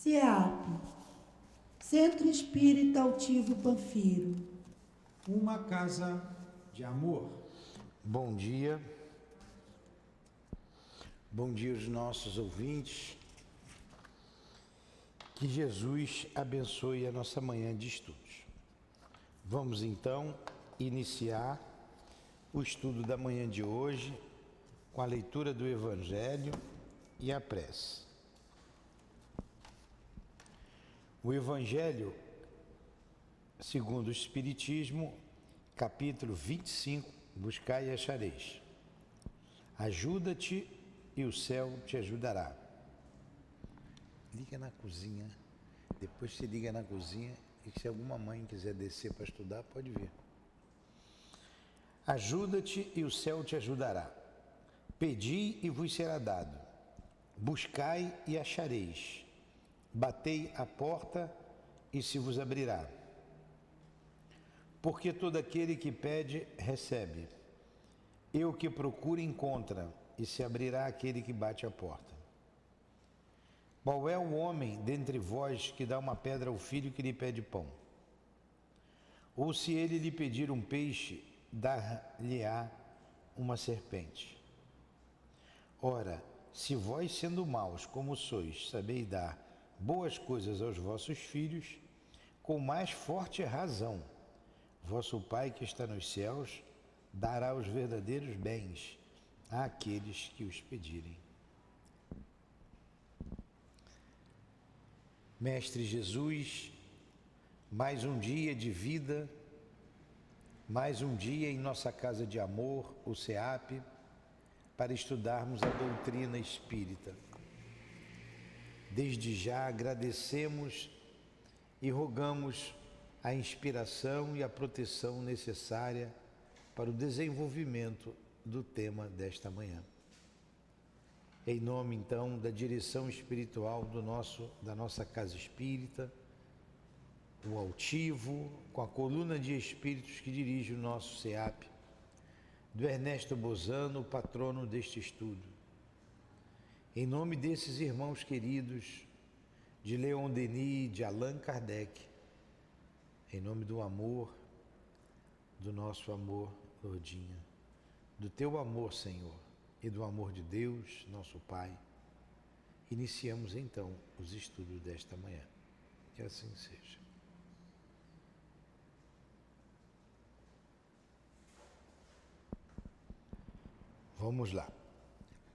CEAP, Centro Espírita Altivo Panfiro. Uma casa de amor. Bom dia aos nossos ouvintes. Que Jesus abençoe a nossa manhã de estudos. Vamos então iniciar o estudo da manhã de hoje com a leitura do Evangelho e a prece. O Evangelho, segundo o Espiritismo, capítulo 25, buscai e achareis. Ajuda-te e o céu te ajudará. Liga na cozinha, depois você liga na cozinha e se alguma mãe quiser descer para estudar, pode vir. Ajuda-te e o céu te ajudará. Pedi e vos será dado. Buscai e achareis. Batei à porta e se vos abrirá. Porque todo aquele que pede, recebe. E o que procura, encontra, e se abrirá aquele que bate à porta. Qual é o homem dentre vós que dá uma pedra ao filho que lhe pede pão? Ou se ele lhe pedir um peixe, dar-lhe-á uma serpente? Ora, se vós, sendo maus como sois, sabeis dar boas coisas aos vossos filhos, com mais forte razão, vosso Pai que está nos céus dará os verdadeiros bens àqueles que os pedirem. Mestre Jesus, mais um dia de vida, mais um dia em nossa casa de amor, o CEAP, para estudarmos a doutrina espírita. Desde já agradecemos e rogamos a inspiração e a proteção necessária para o desenvolvimento do tema desta manhã. Em nome, então, da direção espiritual da nossa casa espírita, o Altivo, com a coluna de espíritos que dirige o nosso CEAP, do Ernesto Bozano, o patrono deste estudo. Em nome desses irmãos queridos, de Leon Denis, de Allan Kardec, em nome do amor, do nosso amor, Lourdinha, do teu amor, Senhor, e do amor de Deus, nosso Pai, iniciamos então os estudos desta manhã. Que assim seja. Vamos lá.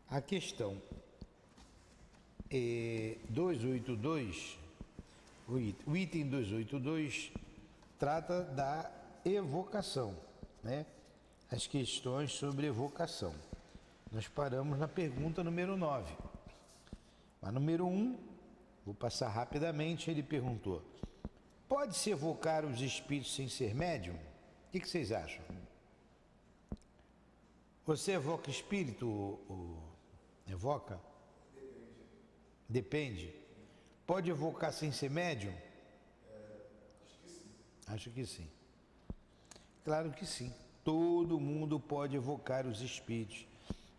A questão 282, o item 282 trata da evocação, né? As questões sobre evocação. Nós paramos na pergunta número 9. A número 1, vou passar rapidamente, ele perguntou: pode-se evocar os espíritos sem ser médium? O que vocês acham? Você evoca espírito ou evoca? Depende. Pode evocar sem ser médium? Acho que sim. Claro que sim. Todo mundo pode evocar os espíritos.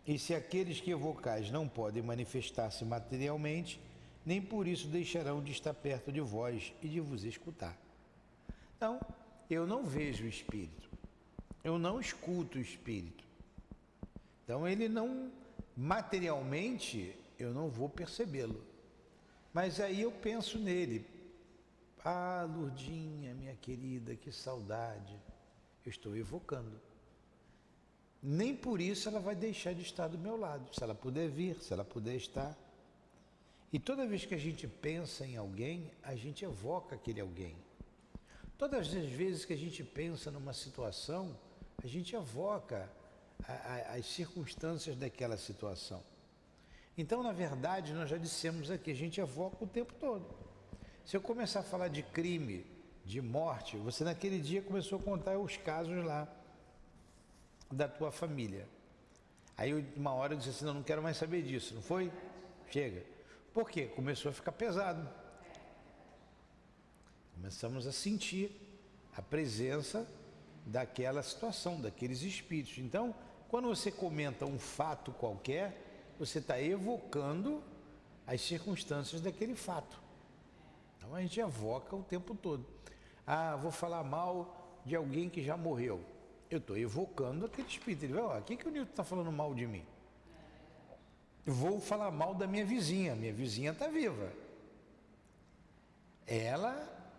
E se aqueles que evocais não podem manifestar-se materialmente, nem por isso deixarão de estar perto de vós e de vos escutar. Então, eu não vejo o espírito. Eu não escuto o espírito. Então, ele não, materialmente, eu não vou percebê-lo. Mas aí eu penso nele. Ah, Lourdinha, minha querida, que saudade. Eu estou evocando. Nem por isso ela vai deixar de estar do meu lado. Se ela puder vir, se ela puder estar. E toda vez que a gente pensa em alguém, a gente evoca aquele alguém. Todas as vezes que a gente pensa numa situação, a gente evoca as circunstâncias daquela situação. Então, na verdade, nós já dissemos aqui, a gente evoca o tempo todo. Se eu começar a falar de crime, de morte, você naquele dia começou a contar os casos lá da tua família. Aí uma hora eu disse assim, não quero mais saber disso, não foi? Chega. Por quê? Começou a ficar pesado. Começamos a sentir a presença daquela situação, daqueles espíritos. Então, quando você comenta um fato qualquer, você está evocando as circunstâncias daquele fato. Então a gente evoca o tempo todo. Ah, vou falar mal de alguém que já morreu. Eu estou evocando aquele espírito. Ele vai, ó, o que o Newton está falando mal de mim? Eu vou falar mal da minha vizinha está viva.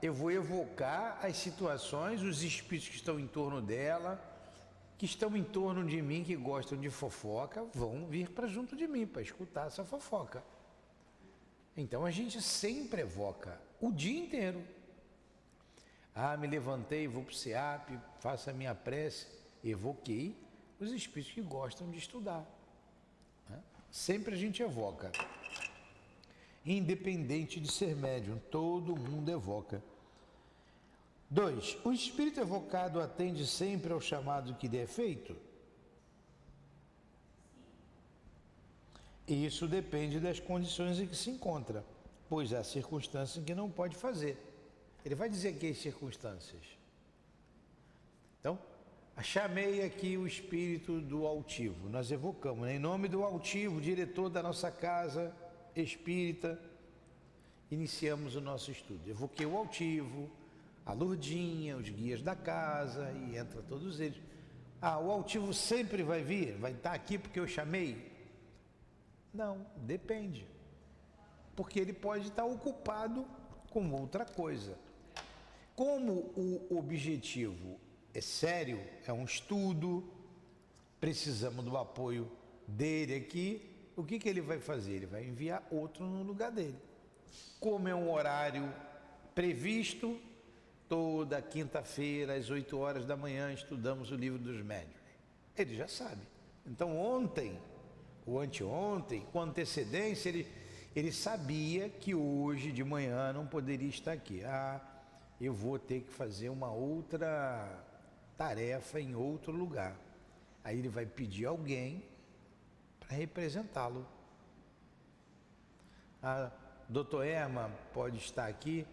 Eu vou evocar as situações, os espíritos que estão em torno dela, que estão em torno de mim, que gostam de fofoca, vão vir para junto de mim, para escutar essa fofoca. Então a gente sempre evoca, o dia inteiro. Ah, me levantei, vou para o SEAP, faço a minha prece, evoquei os espíritos que gostam de estudar. Sempre a gente evoca. Independente de ser médium, todo mundo evoca. 2. O espírito evocado atende sempre ao chamado que lhe é feito? Isso depende das condições em que se encontra, pois há circunstâncias em que não pode fazer. Ele vai dizer aqui as circunstâncias. Então, chamei aqui o espírito do altivo, nós evocamos, né? Em nome do altivo, diretor da nossa casa espírita, iniciamos o nosso estudo. Evoquei o altivo, a Lourdinha, os guias da casa, e entra todos eles. Ah, o altivo sempre vai vir? Vai estar aqui porque eu chamei? Não, depende. Porque ele pode estar ocupado com outra coisa. Como o objetivo é sério, é um estudo, precisamos do apoio dele aqui, o que ele vai fazer? Ele vai enviar outro no lugar dele. Como é um horário previsto, toda quinta-feira, às 8 horas da manhã, estudamos o Livro dos Médiuns. Ele já sabe. Então, ontem, ou anteontem, com antecedência, ele sabia que hoje de manhã não poderia estar aqui. Ah, eu vou ter que fazer uma outra tarefa em outro lugar. Aí ele vai pedir alguém para representá-lo. Ah, doutor Herman pode estar aqui?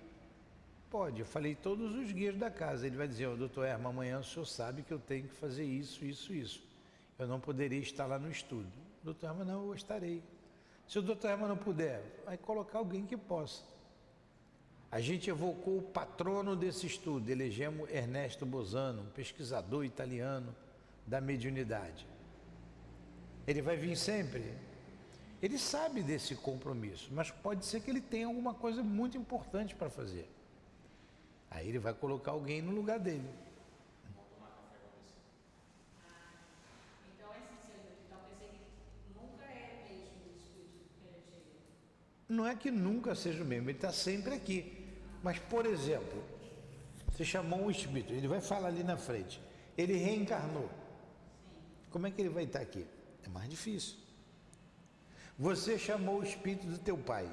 Pode, eu falei todos os guias da casa. Ele vai dizer, doutor Herman, amanhã o senhor sabe que eu tenho que fazer isso, isso, isso. Eu não poderia estar lá no estudo. Doutor Herman, não, eu estarei. Se o doutor Herman não puder, vai colocar alguém que possa. A gente evocou o patrono desse estudo, elegemos Ernesto Bosano, um pesquisador italiano da mediunidade. Ele vai vir sempre. Ele sabe desse compromisso, mas pode ser que ele tenha alguma coisa muito importante para fazer. Aí ele vai colocar alguém no lugar dele. Então esse seu talvez ele nunca é mesmo o espírito que ele chega. Não é que nunca seja o mesmo, ele está sempre aqui. Mas, por exemplo, você chamou um espírito, ele vai falar ali na frente, ele reencarnou. Como é que ele vai estar aqui? É mais difícil. Você chamou o espírito do teu pai.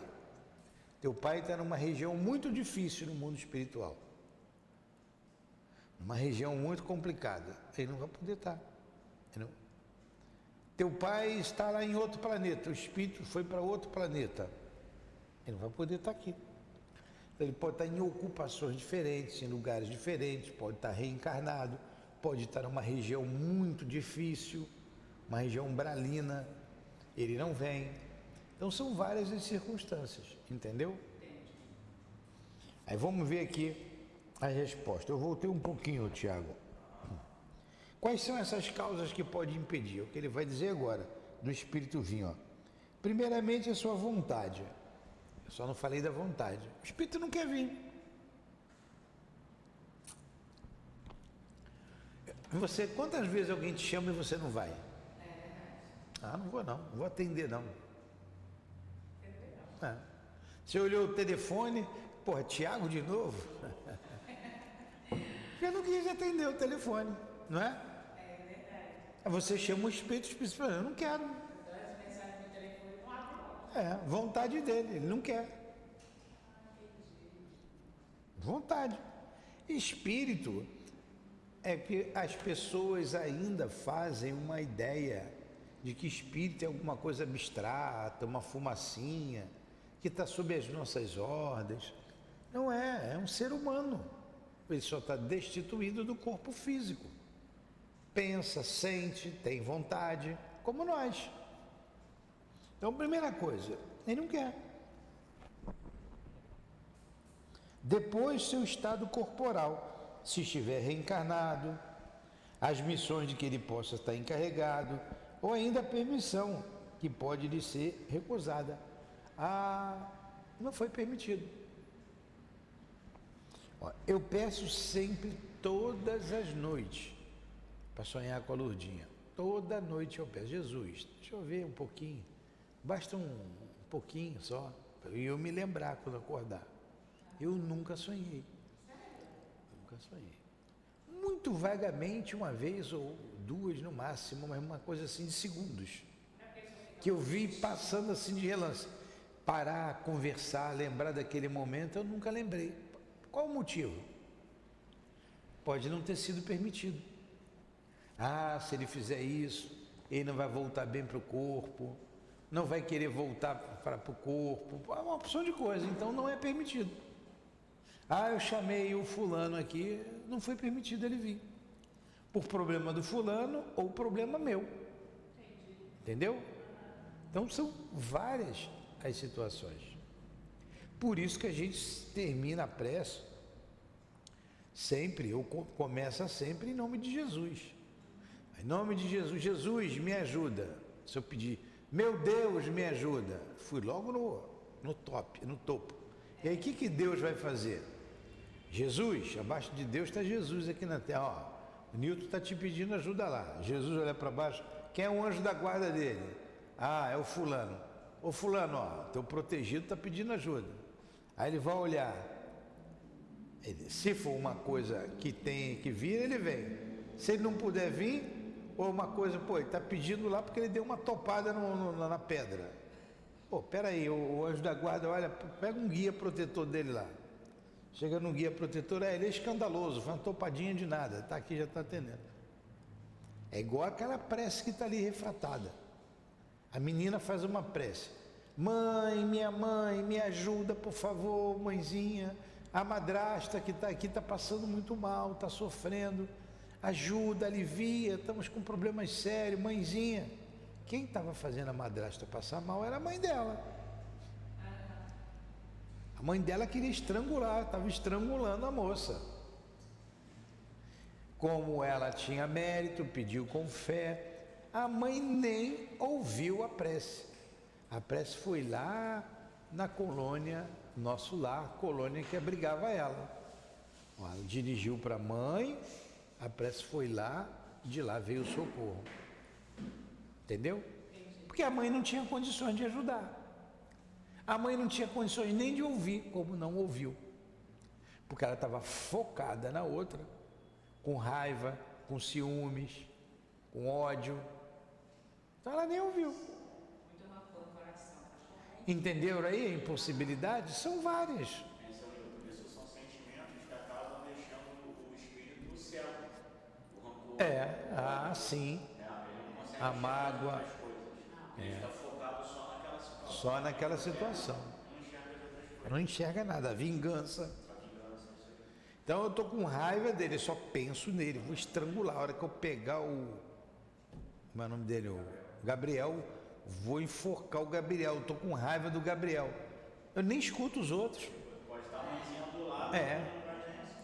Teu pai está numa região muito difícil no mundo espiritual. Numa região muito complicada. Ele não vai poder estar. Não. Teu pai está lá em outro planeta. O espírito foi para outro planeta. Ele não vai poder estar aqui. Ele pode estar em ocupações diferentes, em lugares diferentes, pode estar reencarnado, pode estar numa região muito difícil, uma região umbralina, ele não vem. Então são várias as circunstâncias, entendeu? Aí vamos ver aqui a resposta. Eu voltei um pouquinho, Tiago. Quais são essas causas que podem impedir? O que ele vai dizer agora, do espírito vir, ó. Primeiramente, a sua vontade. Eu só não falei da vontade. O espírito não quer vir. Você, quantas vezes alguém te chama e você não vai? Ah, não vou não, não vou atender não. Você olhou o telefone, porra, Tiago de novo? Eu não quis atender o telefone, não é? Você chama o espírito fala, eu não quero. Vontade dele, ele não quer. Vontade. Espírito é que as pessoas ainda fazem uma ideia de que espírito é alguma coisa abstrata, uma fumacinha, que está sob as nossas ordens. Não é, é um ser humano. Ele só está destituído do corpo físico. Pensa, sente, tem vontade, como nós. Então, primeira coisa, ele não quer. Depois, seu estado corporal, se estiver reencarnado, as missões de que ele possa estar encarregado, ou ainda a permissão que pode lhe ser recusada. Não foi permitido. Eu peço sempre, todas as noites, para sonhar com a Lourdinha. Toda noite eu peço: Jesus, deixa eu ver um pouquinho, basta um pouquinho só, para eu me lembrar quando acordar. Eu nunca sonhei. Nunca sonhei. Muito vagamente, uma vez ou duas no máximo, mas uma coisa assim de segundos, que eu vi passando assim de relance. Parar, conversar, lembrar daquele momento, eu nunca lembrei. Qual o motivo? Pode não ter sido permitido. Se ele fizer isso, ele não vai voltar bem para o corpo, não vai querer voltar para o corpo, é uma opção de coisa, então não é permitido. Eu chamei o fulano aqui, não foi permitido ele vir, por problema do fulano ou problema meu. Entendeu? Então são várias as situações. Por isso que a gente termina a prece sempre, ou começa sempre em nome de Jesus. Em nome de Jesus, Jesus, me ajuda. Se eu pedir, meu Deus, me ajuda, fui logo no topo. E aí o que Deus vai fazer? Jesus, abaixo de Deus está Jesus aqui na terra. O Newton está te pedindo ajuda lá. Jesus olha para baixo, quem é o anjo da guarda dele? É o fulano. Ô fulano, teu protegido está pedindo ajuda. Aí ele vai olhar. Se for uma coisa que tem que vir, ele vem. Se ele não puder vir, ou uma coisa, ele está pedindo lá porque ele deu uma topada na pedra. Peraí, o anjo da guarda, olha, pega um guia protetor dele lá. Chega no guia protetor, ele é escandaloso, foi uma topadinha de nada, está aqui, já está atendendo. É igual aquela prece que está ali refratada. A menina faz uma prece: mãe, minha mãe, me ajuda, por favor, mãezinha. A madrasta que está aqui está passando muito mal, está sofrendo. Ajuda, alivia, estamos com problemas sérios, mãezinha. Quem estava fazendo a madrasta passar mal era a mãe dela. A mãe dela queria estrangular, estava estrangulando a moça. Como ela tinha mérito, pediu com fé, a mãe nem ouviu a prece. A prece foi lá na colônia, nosso lar, colônia que abrigava ela. Ela dirigiu para a mãe, a prece foi lá, de lá veio o socorro. Entendeu? Porque a mãe não tinha condições de ajudar. A mãe não tinha condições nem de ouvir, como não ouviu. Porque ela estava focada na outra, com raiva, com ciúmes, com ódio. Então ela nem ouviu. Entenderam aí a impossibilidade? São várias. Isso são sentimentos que acabam deixando o espírito cego. O rancor. Sim. Ele não consegue A mágoa. Ele está focado Só naquela situação. Não enxerga nada. A vingança. Então eu estou com raiva dele, só penso nele, vou estrangular. A hora que eu pegar como é o nome dele? O Gabriel, vou enforcar o Gabriel. Eu estou com raiva do Gabriel. Eu nem escuto os outros. Pode estar mãezinha do lado.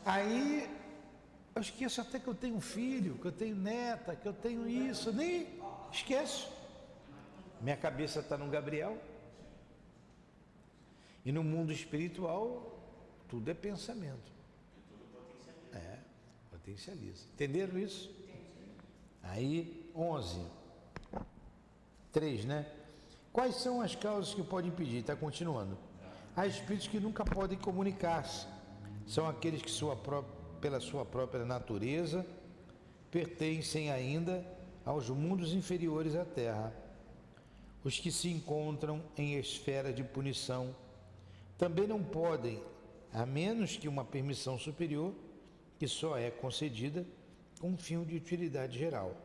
Aí eu esqueço até que eu tenho filho, que eu tenho neta, que eu tenho isso. Eu nem esqueço. Minha cabeça está no Gabriel. E no mundo espiritual, tudo é pensamento. Potencializa. Entenderam isso? Aí, 11. 3, né? Quais são as causas que podem impedir? Está continuando. Há espíritos que nunca podem comunicar-se. São aqueles que pela sua própria natureza pertencem ainda aos mundos inferiores à Terra. Os que se encontram em esfera de punição também não podem, a menos que uma permissão superior, que só é concedida com um fim de utilidade geral.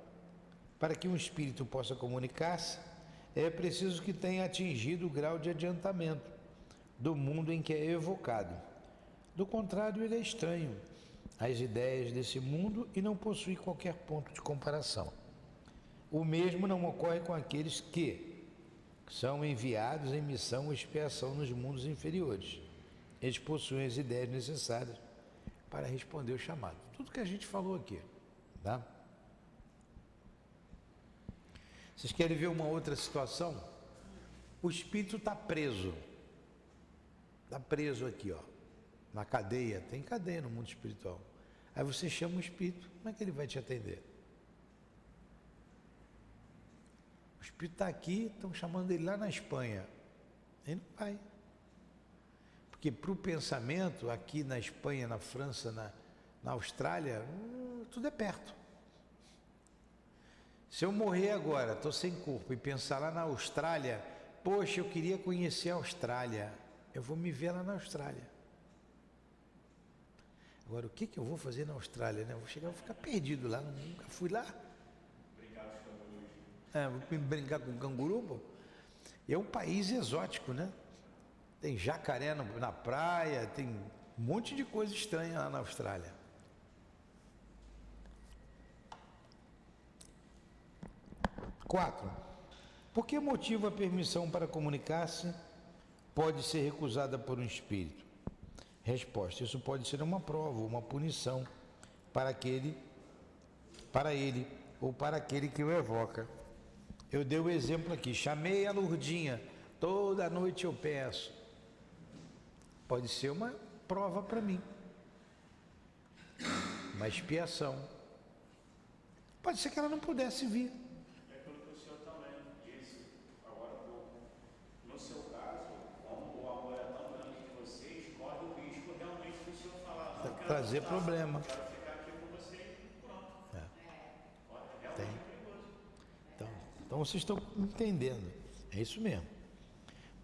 Para que um espírito possa comunicar-se, é preciso que tenha atingido o grau de adiantamento do mundo em que é evocado. Do contrário, ele é estranho às ideias desse mundo e não possui qualquer ponto de comparação. O mesmo não ocorre com aqueles que são enviados em missão ou expiação nos mundos inferiores. eles possuem as ideias necessárias para responder o chamado. Tudo que a gente falou aqui, tá? Vocês querem ver uma outra situação? O espírito está preso. Está preso aqui, ó, na cadeia. Tem cadeia no mundo espiritual. Aí você chama o espírito, como é que ele vai te atender? O espírito está aqui, estão chamando ele lá na Espanha. Ele não vai. Porque para o pensamento, aqui na Espanha, na França, na Austrália, tudo é perto. Se eu morrer agora, estou sem corpo, e pensar lá na Austrália, poxa, eu queria conhecer a Austrália, eu vou me ver lá na Austrália. Agora, o que eu vou fazer na Austrália, né? Eu vou chegar, vou ficar perdido lá, nunca fui lá. Vou brincar com canguru, pô. É um país exótico, né? Tem jacaré na praia, tem um monte de coisa estranha lá na Austrália. Quatro. Por que motivo a permissão para comunicar-se pode ser recusada por um espírito? Resposta: isso pode ser uma prova, uma punição para ele ou para aquele que o evoca. Eu dei o exemplo aqui, chamei a Lourdinha, toda noite eu peço. Pode ser uma prova para mim, uma expiação. Pode ser que ela não pudesse vir. É aquilo que o senhor também disse agora há pouco. No seu caso, como o amor é tão grande que vocês, corre o risco realmente do senhor falar. Não quero Trazer voltar, problema. quero ficar aqui com vocês e pronto. Olha, realmente Tem. é perigoso. Então vocês estão entendendo, é isso mesmo.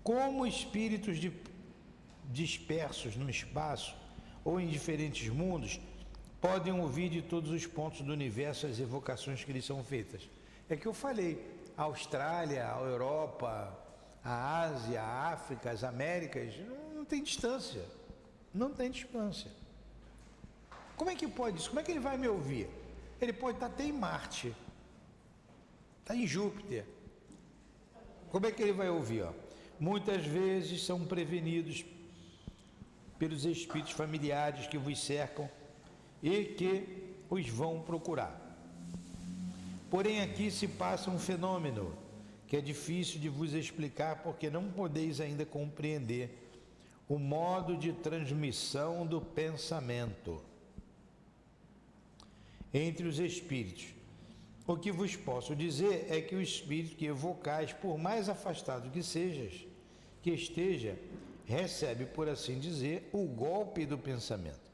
Como espíritos dispersos no espaço ou em diferentes mundos podem ouvir de todos os pontos do universo as evocações que lhes são feitas? É que eu falei, a Austrália, a Europa, a Ásia, a África, as Américas, não tem distância, não tem distância. Como é que pode isso? Como é que ele vai me ouvir? Ele pode estar até em Marte, está em Júpiter. Como é que ele vai ouvir? Ó? Muitas vezes são prevenidos pelos espíritos familiares que vos cercam e que os vão procurar. Porém, aqui se passa um fenômeno que é difícil de vos explicar porque não podeis ainda compreender o modo de transmissão do pensamento entre os espíritos. O que vos posso dizer é que o espírito que evocais, por mais afastado que esteja, recebe, por assim dizer, o golpe do pensamento,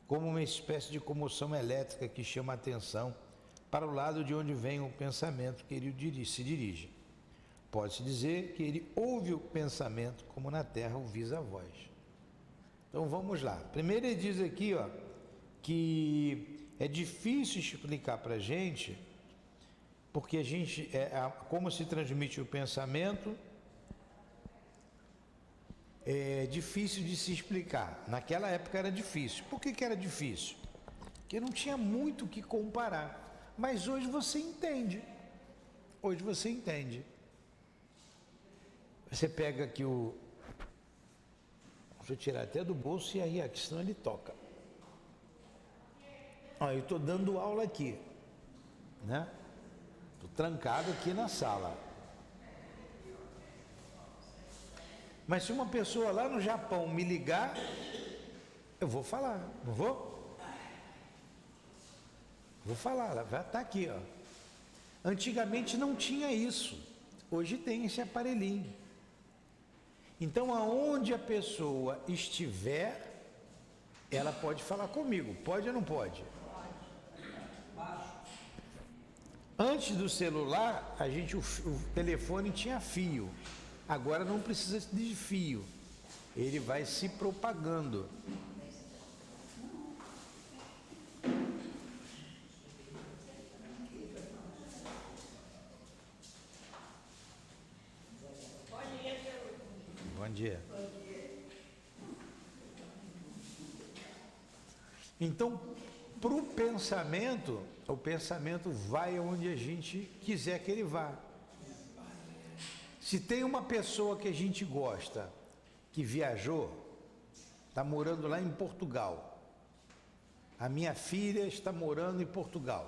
como uma espécie de comoção elétrica que chama a atenção para o lado de onde vem o pensamento que ele se dirige. Pode-se dizer que ele ouve o pensamento como na terra ouvis a voz. Então vamos lá. Primeiro ele diz aqui, ó, que é difícil explicar para a gente, porque como se transmite o pensamento, é difícil de se explicar. Naquela época era difícil. Por que era difícil? Porque não tinha muito o que comparar. Mas hoje você entende. Hoje você entende. Você pega aqui deixa eu tirar até do bolso e aí aqui, senão ele toca. Ó, eu estou dando aula aqui, né? Estou trancado aqui na sala. Mas se uma pessoa lá no Japão me ligar, eu vou falar, não vou? Vou falar, ela vai estar aqui, ó. Antigamente não tinha isso, hoje tem esse aparelhinho. Então, aonde a pessoa estiver, ela pode falar comigo, pode ou não pode? Antes do celular, o telefone tinha fio. Agora não precisa de fio. Ele vai se propagando. Bom dia. Então, para o pensamento vai onde a gente quiser que ele vá. Se tem uma pessoa que a gente gosta, que viajou, está morando lá em Portugal. A minha filha está morando em Portugal.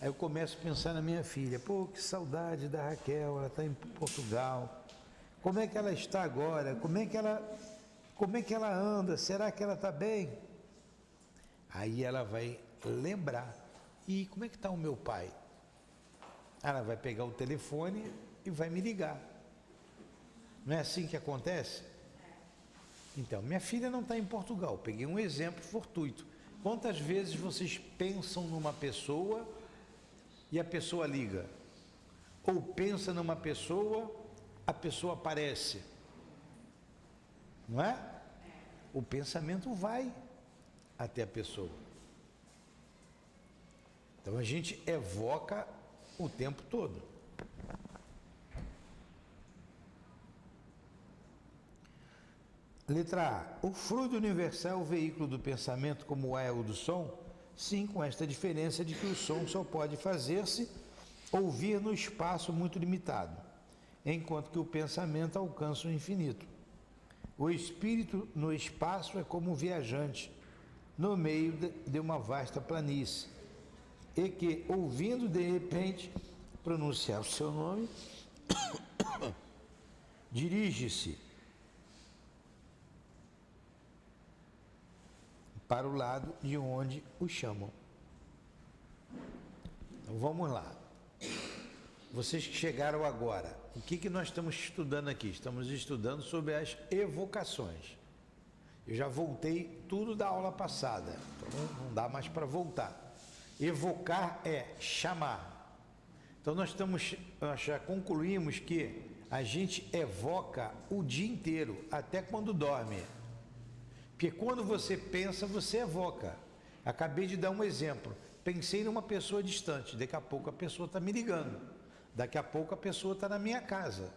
Aí eu começo a pensar na minha filha. Pô, que saudade da Raquel, ela está em Portugal. Como é que ela está agora? Como é que ela anda? Será que ela está bem? Aí ela vai lembrar. E como é que está o meu pai? Ela vai pegar o telefone e vai me ligar. Não é assim que acontece? Então, minha filha não está em Portugal. Peguei um exemplo fortuito. Quantas vezes vocês pensam numa pessoa e a pessoa liga? Ou pensa numa pessoa, a pessoa aparece? Não é? O pensamento vai até a pessoa. Então a gente evoca o tempo todo. Letra A. O fluido universal é o veículo do pensamento como o ar é o do som? Sim, com esta diferença de que o som só pode fazer-se ouvir no espaço muito limitado, enquanto que o pensamento alcança o infinito. O espírito no espaço é como um viajante no meio de uma vasta planície, e que, ouvindo de repente pronunciar o seu nome, dirige-se para o lado de onde o chamam. Então vamos lá. Vocês que chegaram agora, o que nós estamos estudando aqui? Estamos estudando sobre as evocações. Eu já voltei tudo da aula passada, então não dá mais para voltar. Evocar é chamar. Então nós já concluímos que a gente evoca o dia inteiro, até quando dorme. Porque quando você pensa, você evoca. Acabei de dar um exemplo. Pensei numa pessoa distante, daqui a pouco a pessoa está me ligando. Daqui a pouco a pessoa está na minha casa.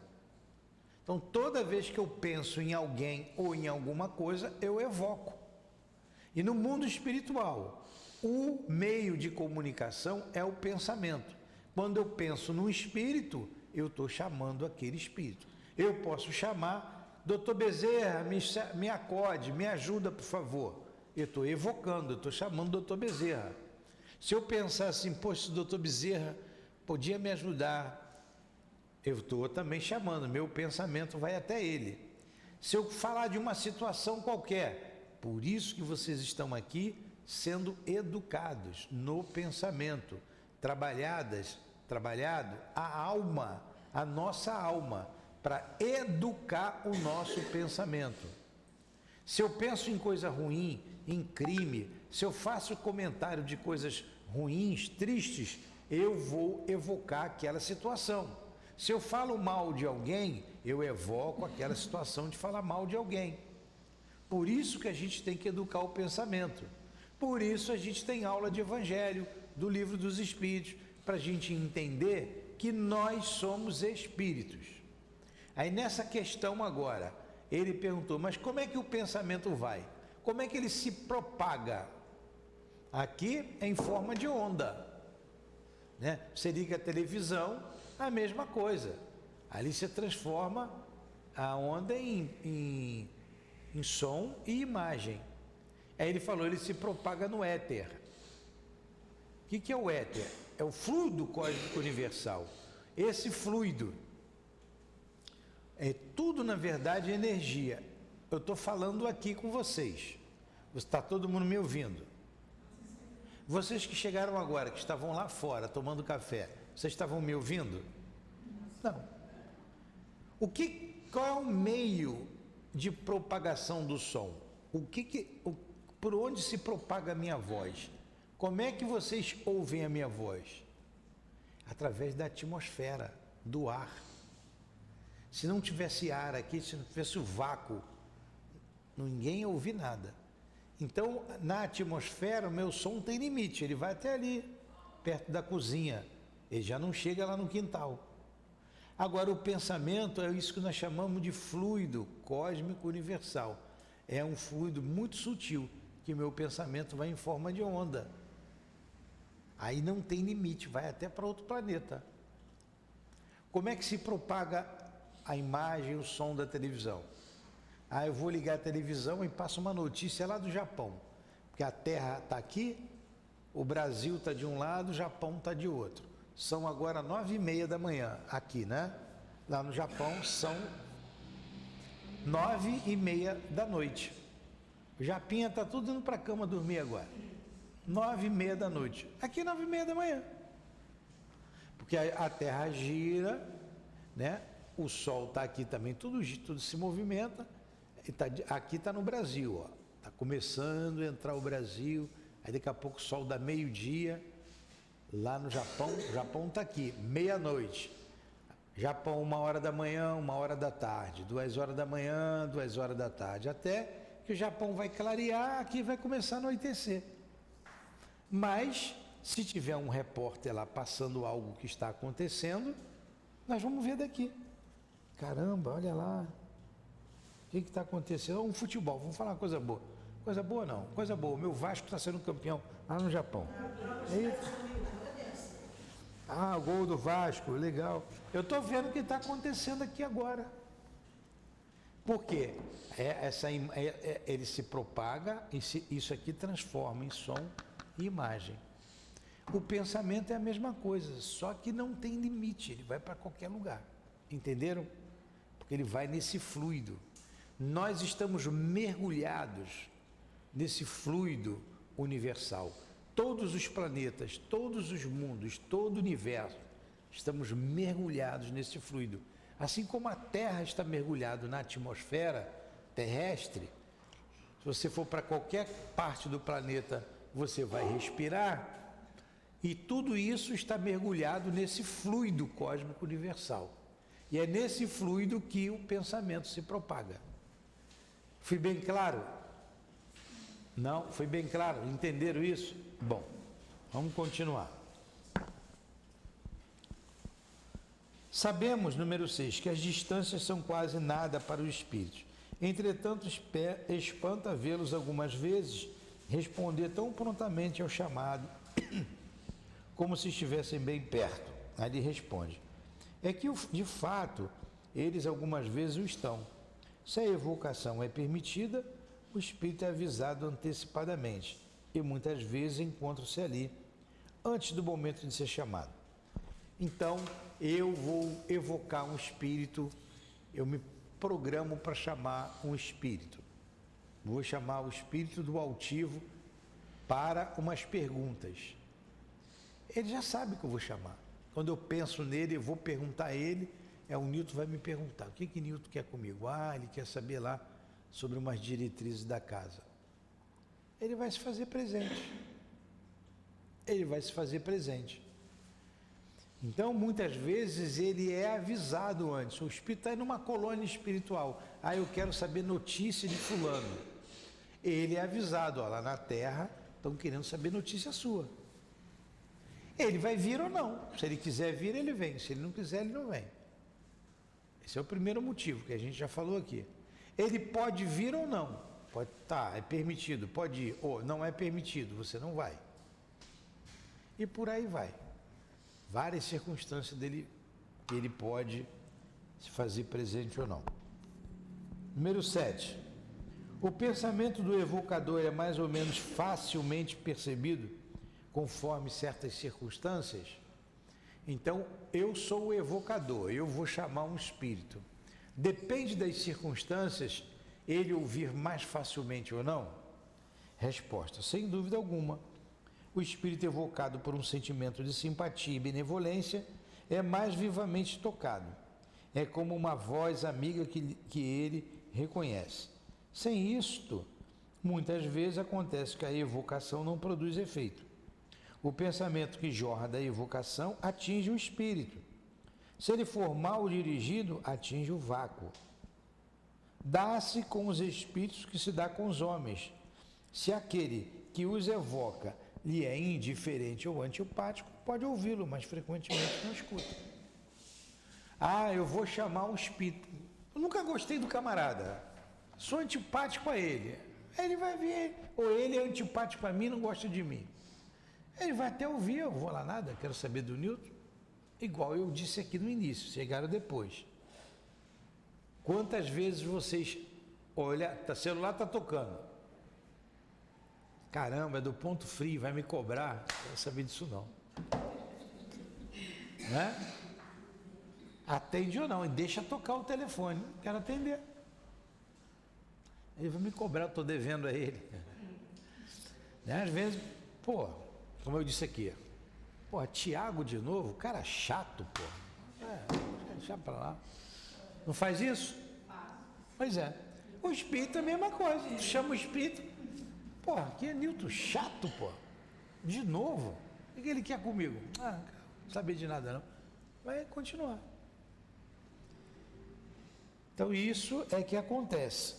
Então toda vez que eu penso em alguém ou em alguma coisa, eu evoco. E no mundo espiritual, o meio de comunicação é o pensamento. Quando eu penso no espírito, eu estou chamando aquele espírito. Eu posso chamar, Dr. Bezerra, me acode, me ajuda, por favor. Eu estou evocando, eu estou chamando o Dr. Bezerra. Se eu pensar assim, poxa, o Dr. Bezerra podia me ajudar, eu estou também chamando, meu pensamento vai até ele. Se eu falar de uma situação qualquer, por isso que vocês estão aqui sendo educados no pensamento, trabalhado a alma, a nossa alma, para educar o nosso pensamento. Se eu penso em coisa ruim, em crime, se eu faço comentário de coisas ruins, tristes, eu vou evocar aquela situação. Se eu falo mal de alguém, eu evoco aquela situação de falar mal de alguém. Por isso que a gente tem que educar o pensamento. Por isso a gente tem aula de Evangelho, do Livro dos Espíritos, para a gente entender que nós somos espíritos. Aí nessa questão agora, ele perguntou, mas como é que o pensamento vai? Como é que ele se propaga? Aqui é em forma de onda, né? Você liga a televisão, a mesma coisa. Ali você transforma a onda em som e imagem. Aí ele falou, ele se propaga no éter. O que é o éter? É o fluido cósmico universal. Esse fluido é tudo, na verdade, energia. Eu estou falando aqui com vocês. Está todo mundo me ouvindo? Vocês que chegaram agora, que estavam lá fora tomando café, vocês estavam me ouvindo? Não. Qual é o meio de propagação do som? Por onde se propaga a minha voz? Como é que vocês ouvem a minha voz? Através da atmosfera, do ar. Se não tivesse ar aqui, se não tivesse o vácuo, ninguém ia ouvir nada. Então, na atmosfera, o meu som tem limite, ele vai até ali, perto da cozinha, ele já não chega lá no quintal. Agora, o pensamento é isso que nós chamamos de fluido cósmico universal. É um fluido muito sutil, que meu pensamento vai em forma de onda. Aí não tem limite, vai até para outro planeta. Como é que se propaga a imagem e o som da televisão? Ah, eu vou ligar a televisão e passa uma notícia lá do Japão. Porque a Terra está aqui, o Brasil está de um lado, o Japão está de outro. São agora 9h30 da manhã, aqui, né? Lá no Japão são 9h30 da noite. O Japinha está tudo indo para a cama dormir agora. 9h30 da noite. Aqui 9h30 da manhã. Porque a Terra gira, né? O Sol está aqui também, tudo se movimenta. E aqui está no Brasil, ó. Está começando a entrar o Brasil. Aí daqui a pouco o Sol dá meio-dia. Lá no Japão, o Japão está aqui, meia-noite. Japão, 1h da manhã, 1h da tarde. 2h da manhã, 2h da tarde. Até que o Japão vai clarear, aqui vai começar a anoitecer. Mas, se tiver um repórter lá passando algo que está acontecendo, nós vamos ver daqui. Caramba, olha lá. O que está acontecendo? Um futebol, vamos falar uma coisa boa. Coisa boa não, coisa boa. O meu Vasco está sendo campeão lá no Japão. Eita. Ah, o gol do Vasco, legal. Eu estou vendo o que está acontecendo aqui agora. Por quê? Ele se propaga e isso aqui transforma em som e imagem. O pensamento é a mesma coisa, só que não tem limite, ele vai para qualquer lugar. Entenderam? Porque ele vai nesse fluido. Nós estamos mergulhados nesse fluido universal. Todos os planetas, todos os mundos, todo o universo, estamos mergulhados nesse fluido. Assim como a Terra está mergulhada na atmosfera terrestre, se você for para qualquer parte do planeta, você vai respirar, e tudo isso está mergulhado nesse fluido cósmico universal. E é nesse fluido que o pensamento se propaga. Fui bem claro? Não? Foi bem claro? Entenderam isso? Bom, vamos continuar. Sabemos, número 6, que as distâncias são quase nada para os espíritos. Entretanto, espanta vê-los algumas vezes responder tão prontamente ao chamado, como se estivessem bem perto. Aí ele responde: é que, de fato, eles algumas vezes o estão. Se a evocação é permitida, o espírito é avisado antecipadamente e muitas vezes encontra-se ali antes do momento de ser chamado. Então, eu vou evocar um espírito, eu me programo para chamar um espírito. Vou chamar o espírito do altivo para umas perguntas. Ele já sabe que eu vou chamar. Quando eu penso nele, eu vou perguntar a ele, o Newton vai me perguntar, o que Newton quer comigo? Ah, ele quer saber lá sobre umas diretrizes da casa. Ele vai se fazer presente. Ele vai se fazer presente. Então, muitas vezes, ele é avisado antes. O espírito está em uma colônia espiritual. Ah, eu quero saber notícia de fulano. Ele é avisado, ó, lá na Terra, estão querendo saber notícia sua. Ele vai vir ou não. Se ele quiser vir, ele vem. Se ele não quiser, ele não vem. Esse é o primeiro motivo que a gente já falou aqui. Ele pode vir ou não. Pode, tá, é permitido, pode ir. Ou não é permitido, você não vai. E por aí vai. Várias circunstâncias dele que ele pode se fazer presente ou não. Número 7. O pensamento do evocador é mais ou menos facilmente percebido conforme certas circunstâncias. Então, eu sou o evocador, eu vou chamar um espírito. Depende das circunstâncias, ele ouvir mais facilmente ou não? Resposta: sem dúvida alguma. O espírito evocado por um sentimento de simpatia e benevolência é mais vivamente tocado. É como uma voz amiga que ele reconhece. Sem isto, muitas vezes acontece que a evocação não produz efeito. O pensamento que jorra da evocação atinge o espírito. Se ele for mal dirigido, atinge o vácuo. Dá-se com os espíritos que se dá com os homens. Se aquele que os evoca lhe é indiferente ou antipático, pode ouvi-lo, mas frequentemente não escuta. Ah, eu vou chamar um espírito. Eu nunca gostei do camarada. Sou antipático a ele. Ele vai vir. Ou ele é antipático a mim, não gosta de mim. Ele vai até ouvir, eu vou lá nada, quero saber do Newton. Igual eu disse aqui no início, chegaram depois. Quantas vezes vocês Olha, o celular está tocando. Caramba, é do ponto frio, vai me cobrar. Não quero saber disso não. Né? Atende ou não, e deixa tocar o telefone. Não quero atender. Ele vai me cobrar, eu estou devendo a ele. Né? Às vezes, pô, como eu disse aqui, pô, Tiago de novo, cara chato, pô. Deixa pra lá. Não faz isso? Pois é. O espírito é a mesma coisa. Tu chama o espírito. Pô, aqui é Nilton chato, pô. De novo. O que ele quer comigo? Não saber de nada não. Vai continuar. Então isso é que acontece.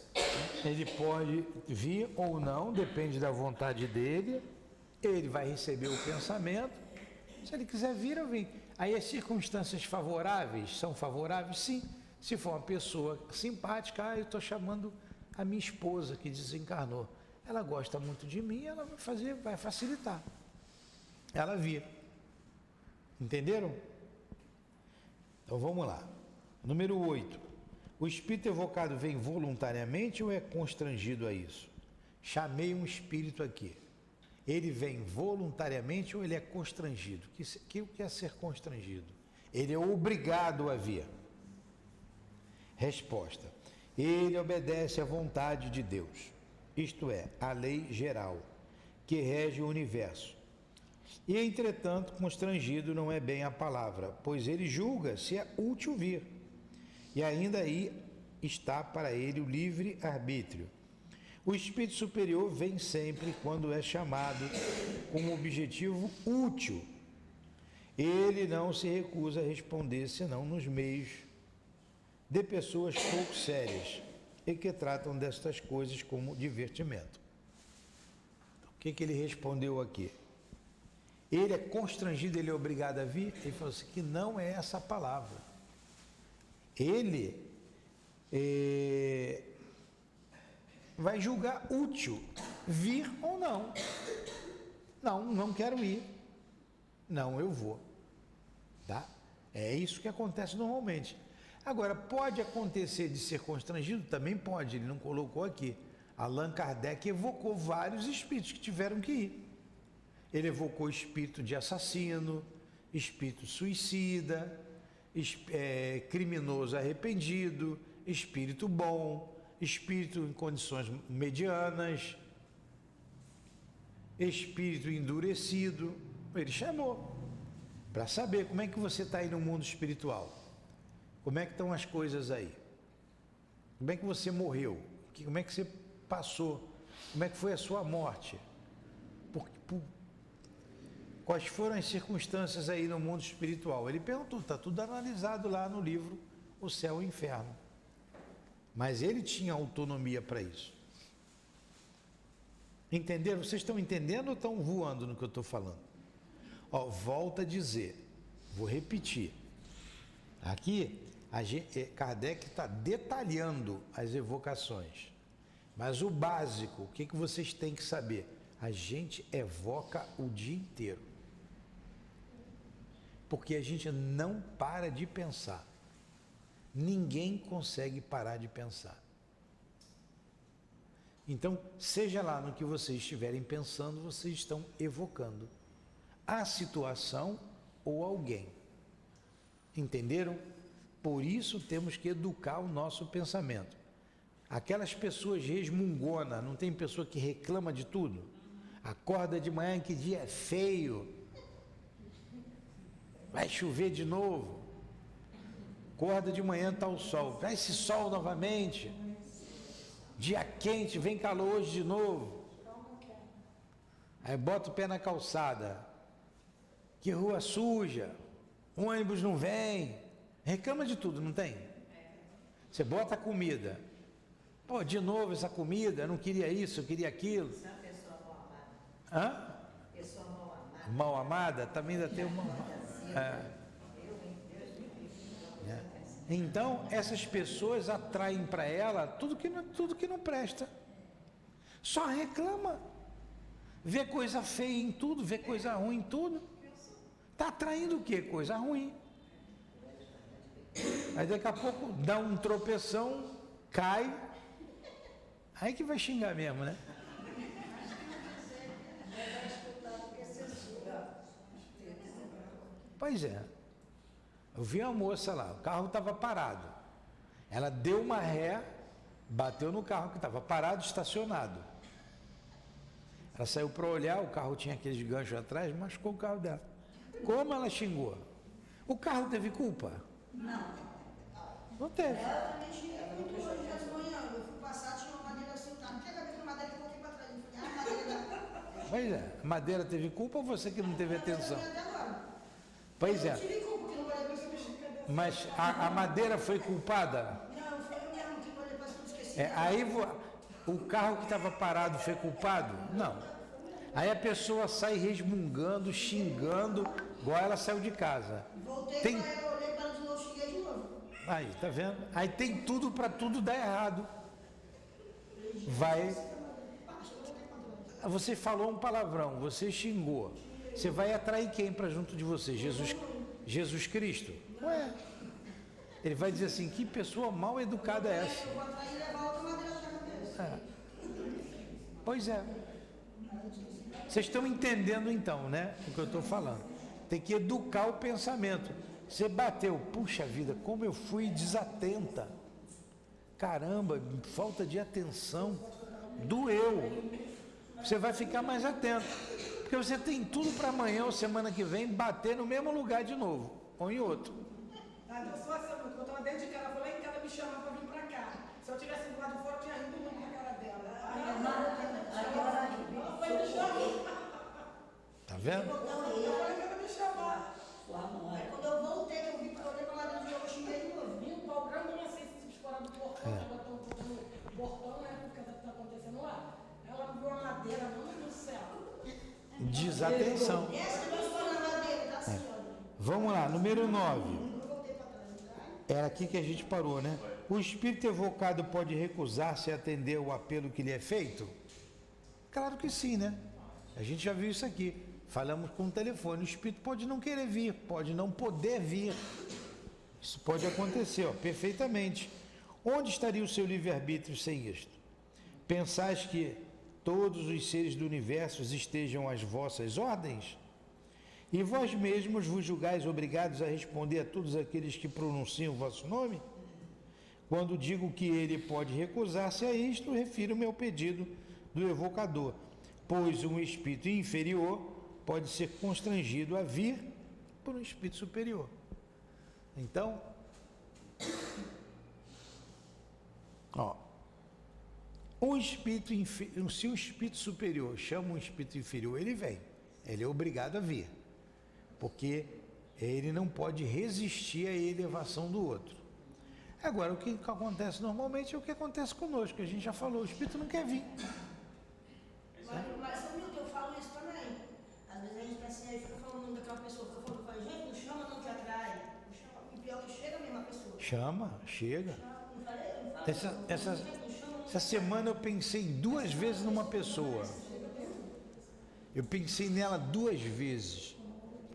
Ele pode vir ou não, depende da vontade dele. Ele vai receber o pensamento. Se ele quiser vir, eu vim. Aí as circunstâncias favoráveis são favoráveis? Sim. Se for uma pessoa simpática, eu estou chamando a minha esposa que desencarnou. Ela gosta muito de mim, ela vai facilitar. Ela vir. Entenderam? Então vamos lá. Número 8. O espírito evocado vem voluntariamente ou é constrangido a isso? Chamei um espírito aqui. Ele vem voluntariamente ou ele é constrangido? O que é ser constrangido? Ele é obrigado a vir. Resposta. Ele obedece à vontade de Deus, isto é, à lei geral, que rege o universo. E, entretanto, constrangido não é bem a palavra, pois ele julga se é útil vir. E ainda aí está para ele o livre arbítrio. O espírito superior vem sempre quando é chamado com um objetivo útil. Ele não se recusa a responder, senão nos meios de pessoas pouco sérias e que tratam destas coisas como divertimento. O que ele respondeu aqui? Ele é constrangido, ele é obrigado a vir? Ele falou assim, que não é essa palavra. Ele vai julgar útil vir ou não. Não quero ir. Não, eu vou. Tá? É isso que acontece normalmente. Agora, pode acontecer de ser constrangido? Também pode, ele não colocou aqui. Allan Kardec evocou vários espíritos que tiveram que ir. Ele evocou espírito de assassino, espírito suicida, criminoso arrependido, espírito bom, espírito em condições medianas, espírito endurecido. Ele chamou para saber como é que você está aí no mundo espiritual. Como é que estão as coisas aí? Como é que você morreu? Como é que você passou? Como é que foi a sua morte? Quais foram as circunstâncias aí no mundo espiritual? Ele perguntou, está tudo analisado lá no livro O Céu e o Inferno. Mas ele tinha autonomia para isso. Entenderam? Vocês estão entendendo ou estão voando no que eu estou falando? Volto a dizer, vou repetir. Aqui, Kardec está detalhando as evocações. Mas o básico, o que vocês têm que saber? A gente evoca o dia inteiro. Porque a gente não para de pensar. Ninguém consegue parar de pensar. Então, seja lá no que vocês estiverem pensando, vocês estão evocando a situação ou alguém. Entenderam? Por isso temos que educar o nosso pensamento. Aquelas pessoas resmungonas, não tem pessoa que reclama de tudo? Acorda de manhã, que dia é feio. Vai chover de novo. Acorda de manhã, está o sol. Vai esse sol novamente. Dia quente, vem calor hoje de novo. Aí bota o pé na calçada. Que rua suja. O ônibus não vem. Reclama de tudo, não tem? Você bota a comida. Pô, de novo essa comida, eu não queria isso, eu queria aquilo. Essa pessoa mal amada. Hã? Pessoa mal amada. Mal amada? Também ainda tem uma. Então, essas pessoas atraem para ela tudo que não presta. Só reclama. Vê coisa feia em tudo, vê coisa ruim em tudo. Está atraindo o quê? Coisa ruim. Aí daqui a pouco dá um tropeção, cai, Aí que vai xingar mesmo, né? Pois é. Eu vi uma moça lá, o carro estava parado. Ela deu uma ré, bateu no carro que estava parado, estacionado. Ela saiu para olhar, o carro tinha aqueles ganchos atrás, machucou o carro dela. Como ela xingou? O carro teve culpa? Não teve. Ela também tinha muito hoje de manhã. Eu fui passar, tinha uma madeira assim, tá? Não quer ver a madeira que eu coloquei pra trás. Eu falei, ah, a madeira Pois é, a madeira teve culpa ou você que não teve atenção? até agora. Pois Eu é, tive culpa, porque não olhei pra esse bicho. mas a madeira foi culpada? Não, foi eu mesmo que não olhei pra cima, esqueci. Aí o carro que estava parado foi culpado? Não. Aí a pessoa sai resmungando, xingando, igual ela saiu de casa. Voltei Tem- pra ela, olhei pra ela de novo, xinguei de novo. Aí, tá vendo? Aí tem tudo para tudo dar errado. Vai. Você falou um palavrão, você xingou. Você vai atrair quem para junto de você? Jesus Cristo? Ué. Ele vai dizer assim: que pessoa mal educada é essa? Eu vou atrás e levar outra madeira na cabeça. Pois é. Vocês estão entendendo então, né? O que eu estou falando. Tem que educar o pensamento. Você bateu, puxa vida, como eu fui desatenta. Caramba, falta de atenção. Doeu. Você vai ficar mais atento. Porque você tem tudo para amanhã ou semana que vem bater no mesmo lugar de novo. Ou em outro. Ah, não sou essa, eu estava dentro de casa, ela foi lá em casa me chamar para vir para cá. Se eu tivesse do lado de fora, eu tinha rido muito na cara dela. Ela foi me chamar. Tá vendo? Eu falei que ela me chamar. Aí quando eu voltei, que eu vi, eu olhei pra madeira de novo, eu xinguei de novo. Vi o pau grande, não sei se escorar do portão, agora estão botando o portão, né? Porque está acontecendo lá. Ela viu a madeira, mano do céu. Desatenção. Essa que eu estou na madeira, tá assim, olha. Vamos lá, número 9. Eu voltei pra trás, tá? Era aqui que a gente parou, né? O espírito evocado pode recusar-se a atender o apelo que lhe é feito? Claro que sim, né? A gente já viu isso aqui. Falamos com o telefone. O espírito pode não querer vir, pode não poder vir. Isso pode acontecer, ó, perfeitamente. Onde estaria o seu livre-arbítrio sem isto? Pensais que todos os seres do universo estejam às vossas ordens? E vós mesmos vos julgais obrigados a responder a todos aqueles que pronunciam o vosso nome? Quando digo que ele pode recusar-se a isto, refiro-me ao pedido do evocador, pois um espírito inferior pode ser constrangido a vir por um espírito superior. Então, ó, se um espírito superior chama um espírito inferior, ele vem, ele é obrigado a vir, porque ele não pode resistir à elevação do outro. Agora, o que acontece normalmente é o que acontece conosco, que a gente já falou, o espírito não quer vir. Mas, seu Milton, eu falo isso também. Às vezes a gente tá assim, aí fica falando o nome daquela pessoa, fica falando, fala, gente, não chama não que atrai. Não chama. E pior que chega mesmo a pessoa. Chama, chega. Não falei, não falo. Essa semana eu pensei 2 vezes numa pessoa. Eu pensei nela 2 vezes.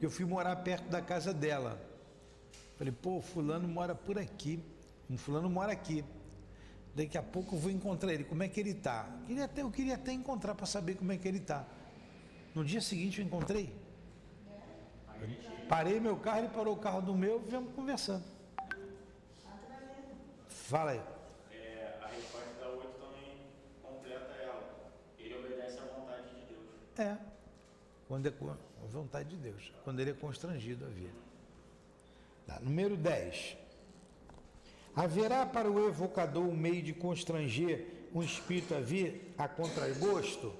Eu fui morar perto da casa dela. Falei, pô, fulano mora por aqui. Fulano mora aqui. Daqui a pouco eu vou encontrar ele. Como é que ele está? Eu queria até encontrar para saber como é que ele está. No dia seguinte eu encontrei. Parei meu carro, ele parou o carro do meu e viemos conversando. Fala aí. A resposta da 8 também completa ela. Ele obedece à vontade de Deus. É. Quando é a vontade de Deus. Quando ele é constrangido a vir. Tá, número 10. Haverá para o evocador um meio de constranger um espírito a vir a contragosto?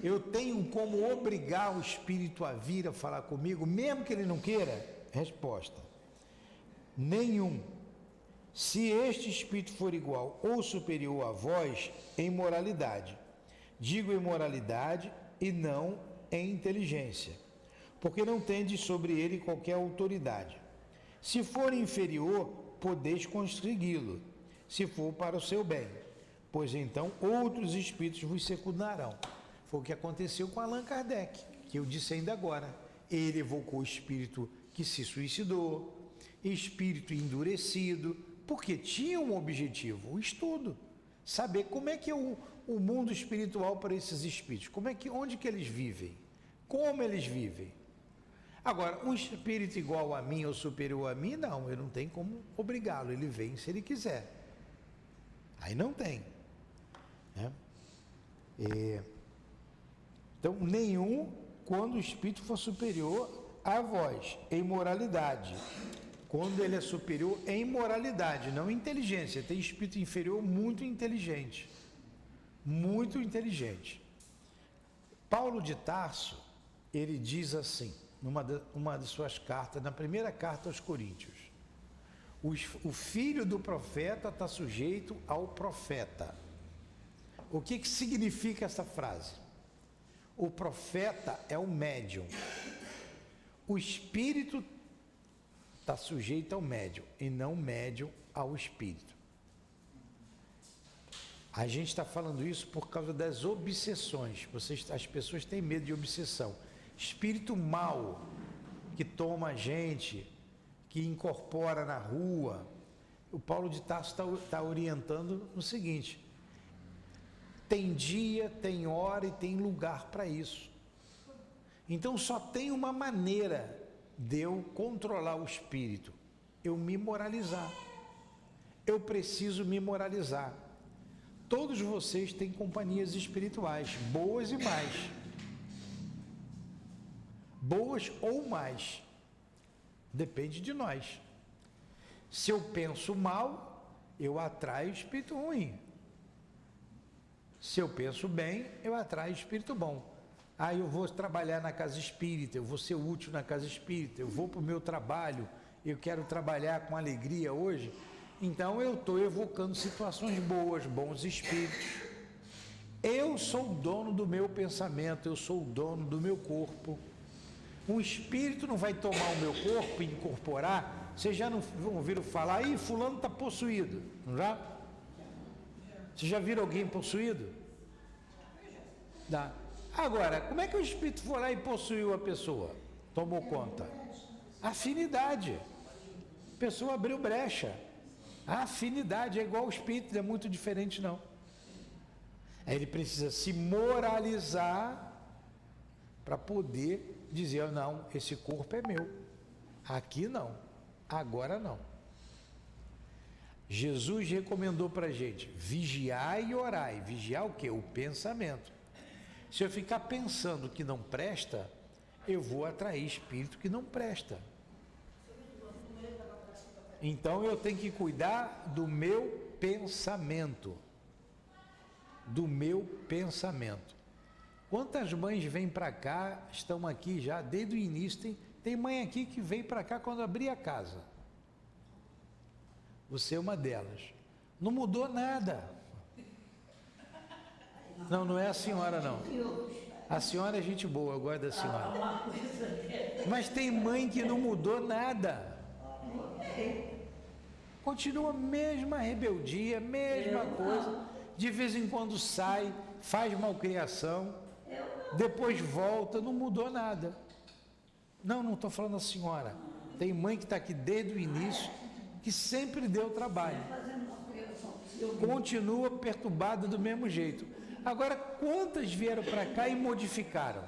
Eu tenho como obrigar o espírito a vir a falar comigo, mesmo que ele não queira? Resposta: nenhum. Se este espírito for igual ou superior a vós em moralidade, digo em moralidade e não em inteligência, porque não tendes sobre ele qualquer autoridade. Se for inferior, podeis consegui-lo, se for para o seu bem, pois então outros espíritos vos secundarão. Foi o que aconteceu com Allan Kardec, que eu disse ainda agora. Ele evocou o espírito que se suicidou, espírito endurecido, porque tinha um objetivo, o estudo. saber como é que é o mundo espiritual para esses espíritos, onde que eles vivem, como eles vivem. Agora, um espírito igual a mim ou superior a mim, não, eu não tenho como obrigá-lo, ele vem se ele quiser. Aí não tem. Né? Então, nenhum quando o espírito for superior a vós, em moralidade. Quando ele é superior em moralidade, não em inteligência. Tem espírito inferior muito inteligente. Muito inteligente. Paulo de Tarso, ele diz assim, numa de suas cartas, na primeira carta aos Coríntios: o filho do profeta está sujeito ao profeta. O que significa essa frase? O profeta é o médium. O espírito está sujeito ao médium e não o médium ao espírito. A gente está falando isso por causa das obsessões. As pessoas têm medo de obsessão. Espírito mau que toma a gente, que incorpora na rua. O Paulo de Tarso está orientando no seguinte: tem dia, tem hora e tem lugar para isso. Então só tem uma maneira de eu controlar o espírito: eu me moralizar. Eu preciso me moralizar. Todos vocês têm companhias espirituais, boas e mais. Boas ou mais. Depende de nós. Se eu penso mal, eu atraio espírito ruim. Se eu penso bem, eu atraio espírito bom. Ah, eu vou trabalhar na casa espírita, eu vou ser útil na casa espírita, eu vou para o meu trabalho, eu quero trabalhar com alegria hoje. Então eu estou evocando situações boas, bons espíritos. Eu sou o dono do meu pensamento, eu sou o dono do meu corpo. Um espírito não vai tomar o meu corpo e incorporar. Vocês já não ouviram falar, aí fulano está possuído, não já? Vocês já viram alguém possuído? Dá. Agora, como é que o espírito foi lá e possuiu a pessoa? Tomou conta? Afinidade. A pessoa abriu brecha. A afinidade é igual ao espírito, não é muito diferente não. Aí ele precisa se moralizar para poder dizer: não, esse corpo é meu. Aqui não, agora não. Jesus recomendou para a gente: vigiai e orai. Vigiar o quê? O pensamento. Se eu ficar pensando que não presta, eu vou atrair espírito que não presta. Então eu tenho que cuidar do meu pensamento. Do meu pensamento. Quantas mães vêm para cá, estão aqui já desde o início? Tem mãe aqui que veio para cá quando abri a casa. Você é uma delas. Não mudou nada. Não, não é a senhora não. A senhora é gente boa, eu gosto da senhora. Mas tem mãe que não mudou nada. Continua a mesma rebeldia, mesma coisa. De vez em quando sai, faz malcriação, depois volta, não mudou nada. Não estou falando a senhora. Tem mãe que está aqui desde o início, que sempre deu trabalho. Continua perturbada do mesmo jeito. Agora, quantas vieram para cá e modificaram?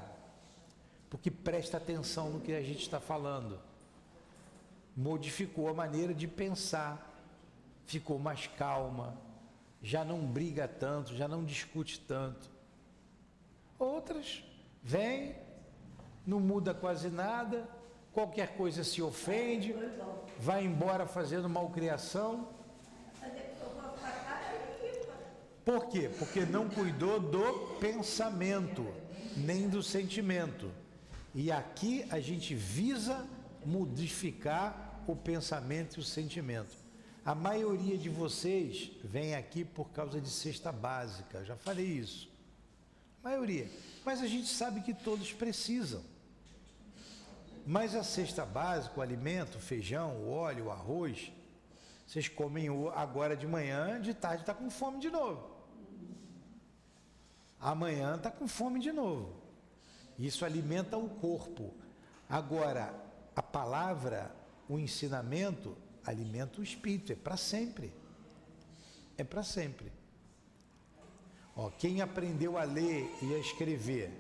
Porque presta atenção no que a gente está falando. Modificou a maneira de pensar, ficou mais calma, já não briga tanto, já não discute tanto. Outras vêm, não muda quase nada, qualquer coisa se ofende, vai embora fazendo malcriação. Por quê? Porque não cuidou do pensamento, nem do sentimento. E aqui a gente visa modificar o pensamento e o sentimento. A maioria de vocês vem aqui por causa de cesta básica, já falei isso. A maioria. Mas a gente sabe que todos precisam. Mas a cesta básica, o alimento, o feijão, o óleo, o arroz, vocês comem agora de manhã, de tarde está com fome de novo. Amanhã está com fome de novo. Isso alimenta o corpo. Agora, a palavra, o ensinamento, alimenta o espírito. É para sempre. É para sempre. Ó, quem aprendeu a ler e a escrever,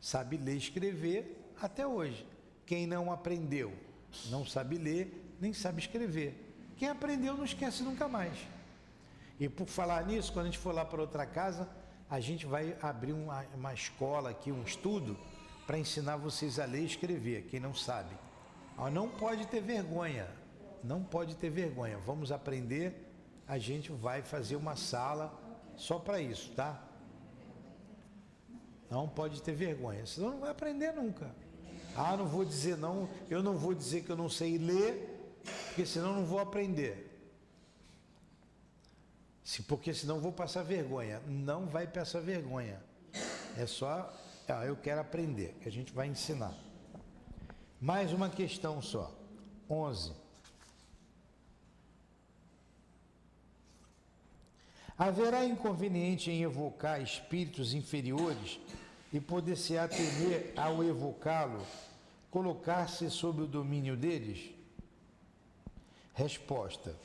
sabe ler e escrever até hoje. Quem não aprendeu, não sabe ler, nem sabe escrever. Quem aprendeu não esquece nunca mais. E por falar nisso, quando a gente for lá para outra casa, a gente vai abrir uma escola aqui, um estudo, para ensinar vocês a ler e escrever, quem não sabe. Ó, não pode ter vergonha, não pode ter vergonha. Vamos aprender, a gente vai fazer uma sala só para isso, tá? Não pode ter vergonha, senão não vai aprender nunca. Ah, não vou dizer não, eu não vou dizer que eu não sei ler, porque senão não vou aprender. Porque senão vou passar vergonha. Não vai passar vergonha. É só, eu quero aprender, que a gente vai ensinar. Mais uma questão só. 11. Haverá inconveniente em evocar espíritos inferiores e poder-se-á temer ao evocá-lo, colocar-se sob o domínio deles? Resposta: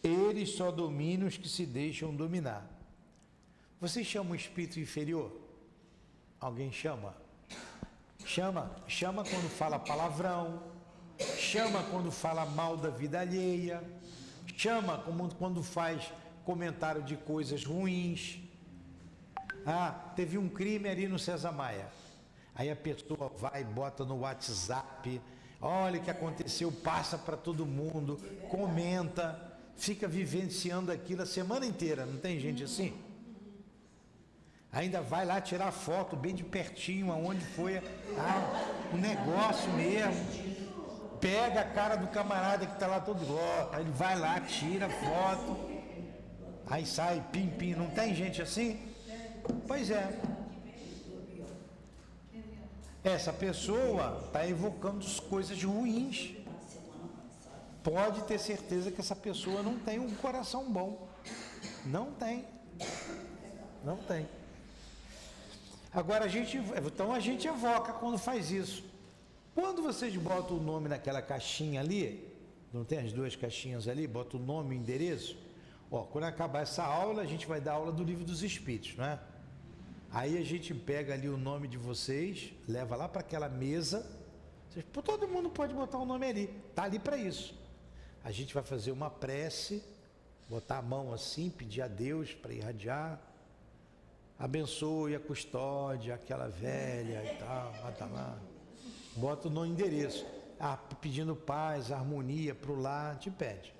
eles só dominam os que se deixam dominar. Vocês chamam o espírito inferior? Alguém chama? Chama quando fala palavrão, chama quando fala mal da vida alheia, chama quando faz comentário de coisas ruins. Ah, teve um crime ali no César Maia. Aí a pessoa vai, bota no WhatsApp, olha o que aconteceu, passa para todo mundo, comenta, fica vivenciando aquilo a semana inteira, não tem gente assim? Ainda vai lá tirar foto bem de pertinho, aonde foi o negócio mesmo. Pega a cara do camarada que está lá todo, aí ele vai lá, tira foto, aí sai, pim, não tem gente assim? Pois é. Essa pessoa está evocando coisas ruins. Pode ter certeza que essa pessoa não tem um coração bom. Não tem. Agora a gente evoca quando faz isso. Quando vocês botam o nome naquela caixinha ali, não tem as duas caixinhas ali, bota o nome e o endereço. Ó, quando acabar essa aula, a gente vai dar aula do Livro dos Espíritos, não é? Aí a gente pega ali o nome de vocês, leva lá para aquela mesa. Todo mundo pode botar o nome ali, tá ali para isso. A gente vai fazer uma prece, botar a mão assim, pedir a Deus para irradiar. Abençoe a custódia, aquela velha e tal, bota lá. Bota no endereço, pedindo paz, harmonia para o lar, te pede.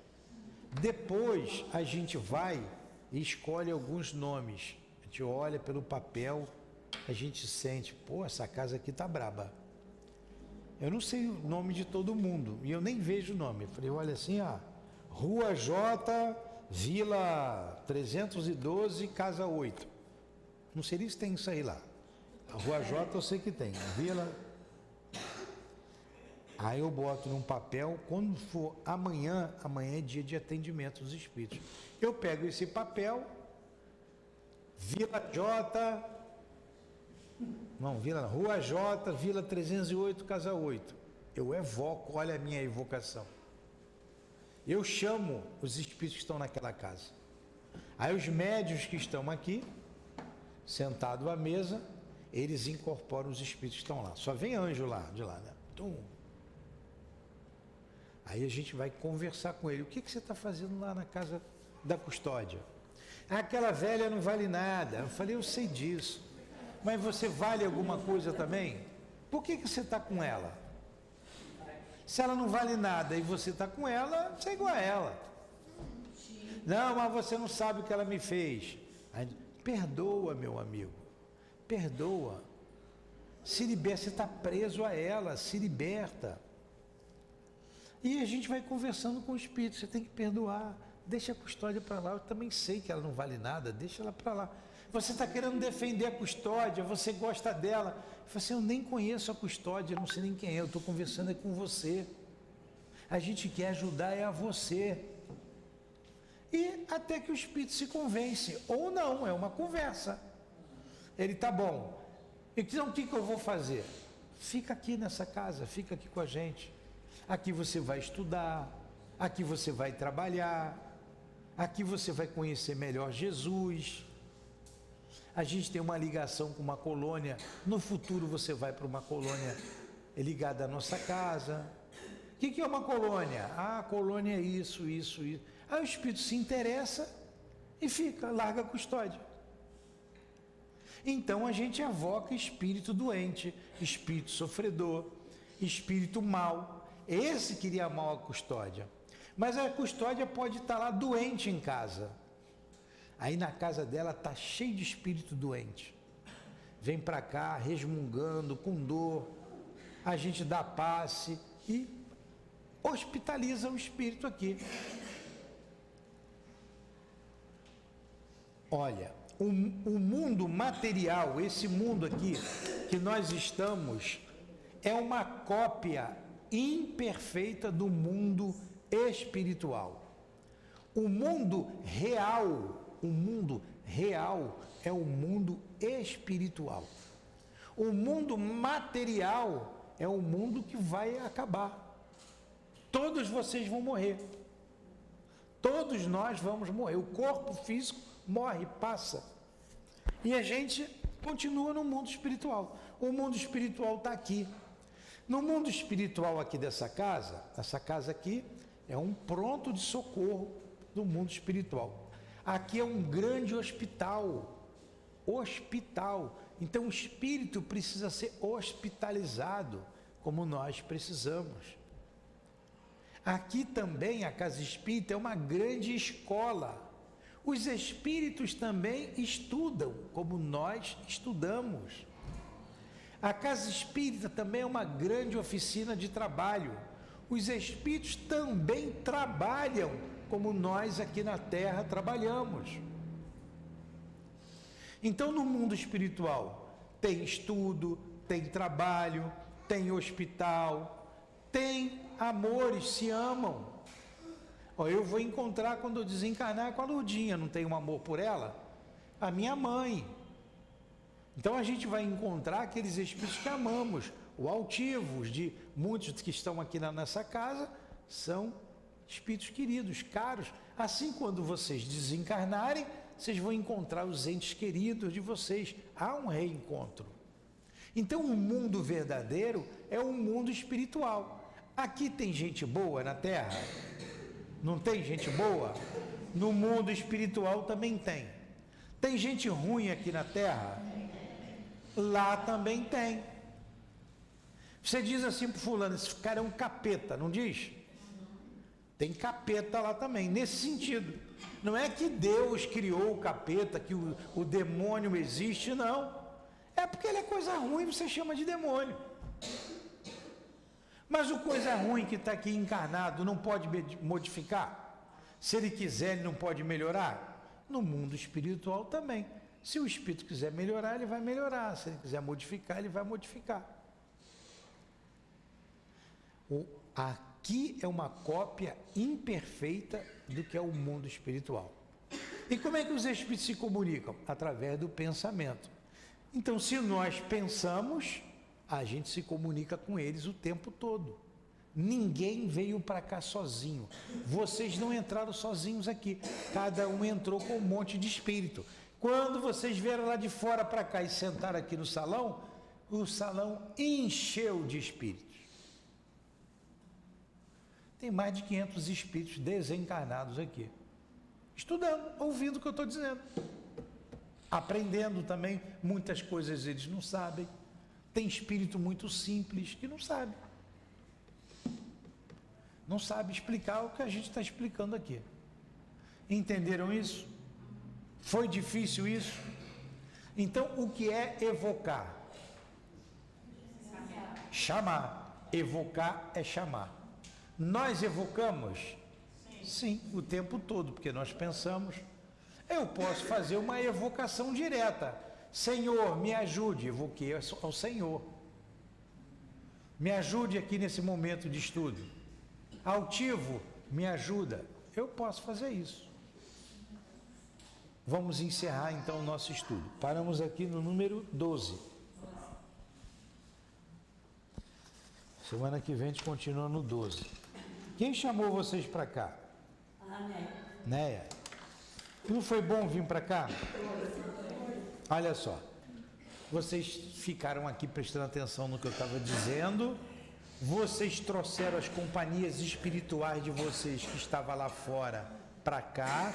Depois a gente vai e escolhe alguns nomes. A gente olha pelo papel, a gente sente, essa casa aqui tá braba. Eu não sei o nome de todo mundo, e eu nem vejo o nome. Eu falei, olha assim, Rua J, Vila 312, Casa 8. Não sei nem se tem isso aí lá. A Rua J eu sei que tem, Vila... Aí eu boto num papel, quando for amanhã é dia de atendimento dos espíritos. Eu pego esse papel, Rua J, Vila 308, Casa 8. Eu evoco, olha a minha evocação. Eu chamo os espíritos que estão naquela casa. Aí os médiuns que estão aqui, sentados à mesa, eles incorporam os espíritos que estão lá. Só vem anjo lá, de lá, né? Aí a gente vai conversar com ele. O que você está fazendo lá na casa da custódia? Aquela velha não vale nada. Eu falei, eu sei disso. Mas você vale alguma coisa também? Por que você está com ela? Se ela não vale nada e você está com ela, você é igual a ela. Não, mas você não sabe o que ela me fez. Aí, perdoa, meu amigo. Perdoa. Se liberta, você está preso a ela, se liberta. E a gente vai conversando com o espírito, você tem que perdoar, deixa a custódia para lá, eu também sei que ela não vale nada, deixa ela para lá. Você está querendo defender a custódia, você gosta dela. Eu falei assim, eu nem conheço a custódia, não sei nem quem é, eu estou conversando com você. A gente quer ajudar a você. E até que o espírito se convence, ou não, é uma conversa. Ele, tá bom, então o que eu vou fazer? Fica aqui nessa casa, fica aqui com a gente. Aqui você vai estudar, aqui você vai trabalhar, aqui você vai conhecer melhor Jesus. a gente tem uma ligação com uma colônia, no futuro você vai para uma colônia ligada à nossa casa. O que é uma colônia? Ah, a colônia é isso. Aí o espírito se interessa e fica, larga a custódia. Então a gente evoca espírito doente, espírito sofredor, espírito mau. Esse queria mal a custódia. Mas a custódia pode estar lá doente em casa. Aí na casa dela está cheio de espírito doente. Vem para cá resmungando, com dor. A gente dá passe e hospitaliza o espírito aqui. Olha, o mundo material, esse mundo aqui que nós estamos, é uma cópia imperfeita do mundo espiritual. O mundo real é o mundo espiritual. O mundo material é o mundo que vai acabar. Todos vocês vão morrer. Todos nós vamos morrer. O corpo físico morre, passa. E a gente continua no mundo espiritual. O mundo espiritual está aqui. No mundo espiritual aqui dessa casa, essa casa aqui é um pronto de socorro do mundo espiritual. Aqui é um grande hospital. Então o espírito precisa ser hospitalizado, como nós precisamos. Aqui também a casa espírita é uma grande escola. Os espíritos também estudam, como nós estudamos. A casa espírita também é uma grande oficina de trabalho. Os espíritos também trabalham, como nós aqui na Terra trabalhamos. Então, no mundo espiritual, tem estudo, tem trabalho, tem hospital, tem amores, se amam. Eu vou encontrar, quando eu desencarnar, com a Lourdinha, não tenho um amor por ela? A minha mãe. Então a gente vai encontrar aqueles espíritos que amamos, o altivos, de muitos que estão aqui nessa casa, são espíritos queridos, caros. Assim, quando vocês desencarnarem, vocês vão encontrar os entes queridos de vocês. Há um reencontro. Então o mundo verdadeiro é um mundo espiritual. Aqui tem gente boa na Terra? Não tem gente boa? No mundo espiritual também tem. Tem gente ruim aqui na Terra? Lá também tem. Você diz assim para fulano, esse cara é um capeta, não diz? Tem capeta lá também, nesse sentido. Não é que Deus criou o capeta, que o demônio existe, não. É porque ele é coisa ruim, você chama de demônio. Mas o coisa ruim que está aqui encarnado não pode modificar? Se ele quiser, ele não pode melhorar? No mundo espiritual também. Se o espírito quiser melhorar, ele vai melhorar. Se ele quiser modificar, ele vai modificar. Aqui é uma cópia imperfeita do que é o mundo espiritual. E como é que os espíritos se comunicam? Através do pensamento. Então, se nós pensamos, a gente se comunica com eles o tempo todo. Ninguém veio para cá sozinho. Vocês não entraram sozinhos aqui. Cada um entrou com um monte de espírito. Quando vocês vieram lá de fora para cá e sentaram aqui no salão, o salão encheu de espíritos. Tem mais de 500 espíritos desencarnados aqui. Estudando, ouvindo o que eu estou dizendo. Aprendendo também, muitas coisas eles não sabem. Tem espírito muito simples que não sabe. Não sabe explicar o que a gente está explicando aqui. Entenderam isso? Foi difícil isso? Então, o que é evocar? Chamar. Evocar é chamar. Nós evocamos? Sim, o tempo todo, porque nós pensamos. Eu posso fazer uma evocação direta. Senhor, me ajude. Evoquei ao Senhor. Me ajude aqui nesse momento de estudo. Altivo, me ajuda. Eu posso fazer isso. Vamos encerrar então o nosso estudo. Paramos aqui no número 12. Semana que vem a gente continua no 12. Quem chamou vocês para cá? A Néia. Néia. Não foi bom vir para cá? Olha só, vocês ficaram aqui prestando atenção no que eu estava dizendo, vocês trouxeram as companhias espirituais de vocês que estavam lá fora para cá,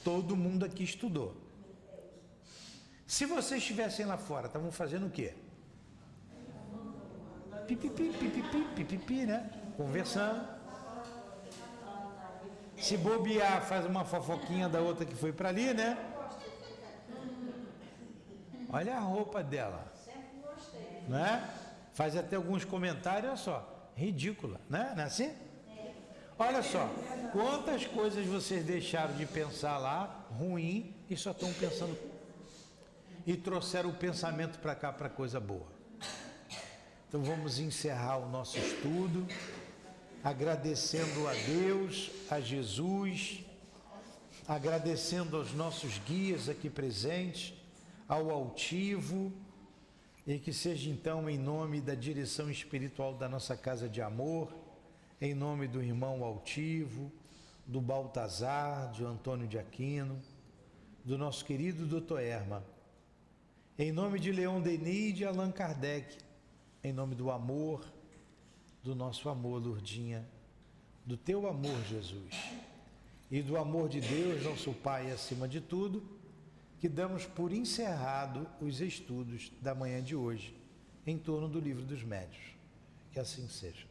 todo mundo aqui estudou. Se vocês estivessem lá fora, estavam fazendo o quê? Pipipi, pipipi, pipipi, né? Conversando. Se bobear, faz uma fofoquinha da outra que foi para ali, né? Olha a roupa dela, né? Faz até alguns comentários, olha só, ridícula, né? Não é assim? Olha só, quantas coisas vocês deixaram de pensar lá, ruim, e só estão pensando, e trouxeram o pensamento para cá, para coisa boa. Então vamos encerrar o nosso estudo, agradecendo a Deus, a Jesus, agradecendo aos nossos guias aqui presentes, ao altivo, e que seja então em nome da direção espiritual da nossa Casa de Amor, em nome do irmão altivo, do Baltazar, de Antônio de Aquino, do nosso querido Dr. Erma, em nome de Leon Denis e de Allan Kardec, em nome do amor, do nosso amor, Lourdinha, do teu amor, Jesus, e do amor de Deus, nosso Pai, acima de tudo, que damos por encerrado os estudos da manhã de hoje, em torno do Livro dos Médiuns. Que assim seja.